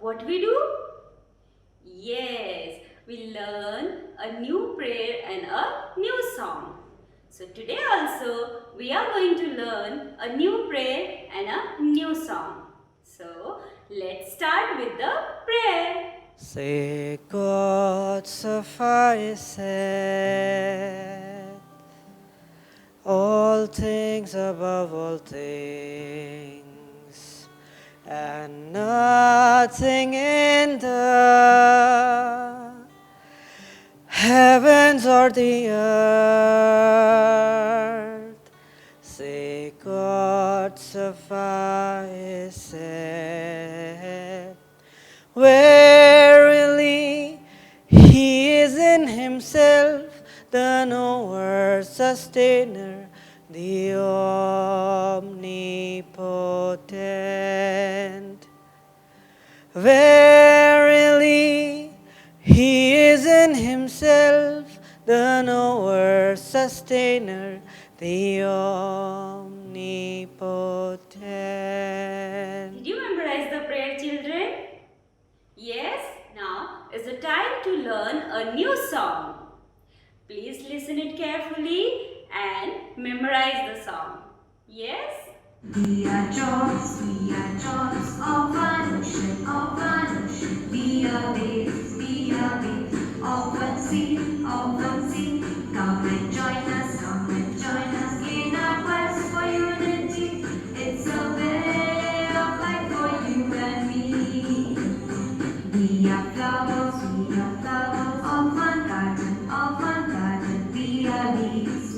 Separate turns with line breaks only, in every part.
what we do? Yes, we learn a new prayer and a new song. So today also we are going to learn a new prayer and a new song. So let's start with the prayer.
Say God sufficeth, all things above all things, and nothing in the heavens or the earth. Say God sufficeth. Verily, He is in Himself the knower, sustainer, the omnipotent. Verily, He is in Himself the knower, sustainer, the omnipotent.
Did you memorize the prayer, children? Yes, now is the time to learn a new song. Please listen it carefully and memorize the song. Yes?
We are joys of one ocean, We are waves of one sea, Come and join us in our quest for unity. It's a way of life for you and me. We are flowers of one garden, We are leaves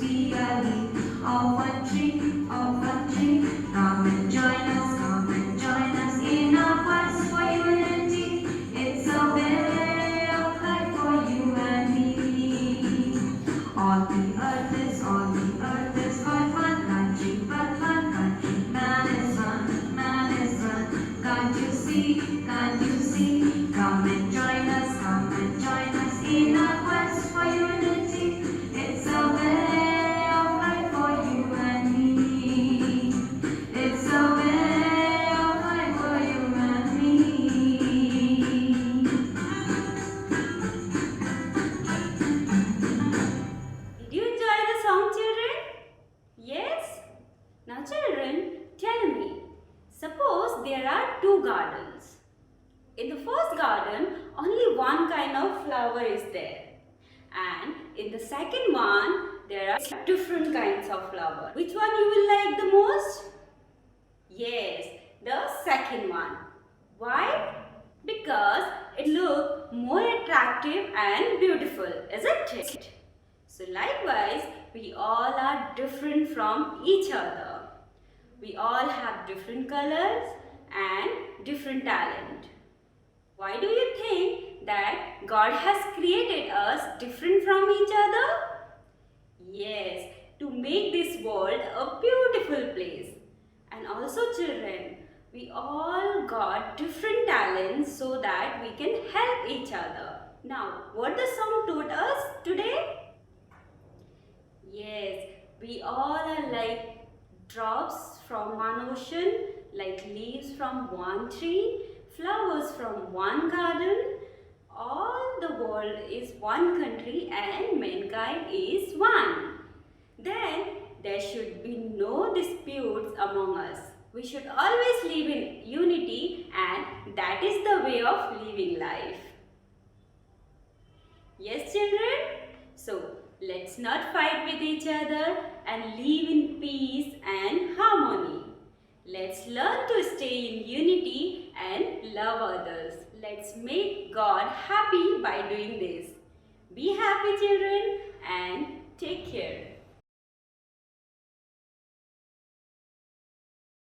of one tree, Come and join us in our quest for unity. It's a way of life for you and me. All the earth is but one country, Man is one. Can't you see? Come and join us in our quest for unity. It's a way of life for you and me. It's a way of life for you and me.
Did you enjoy the song, children? Yes? Now, children, tell me. Suppose there are two gardens. In the first garden, only one kind of flower is there. And in the second one, there are different kinds of flower. Which one you will like the most? Yes, the second one. Why? Because it looks more attractive and beautiful, isn't it? So likewise, we all are different from each other. We all have different colors and different talent. Why do you think that God has created us different from each other? Yes, to make this world a beautiful place. And also children, we all got different talents so that we can help each other. Now, what the song taught us today? Yes, we all are like drops from one ocean, like leaves from one tree, flowers from one garden. All the world is one country and mankind is one. Then there should be no disputes among us. We should always live in unity, and that is the way of living life. Yes, children? So, let's not fight with each other and live in peace and harmony. Let's learn to stay in unity and love others. Let's make God happy by doing this. Be happy, children, and take care.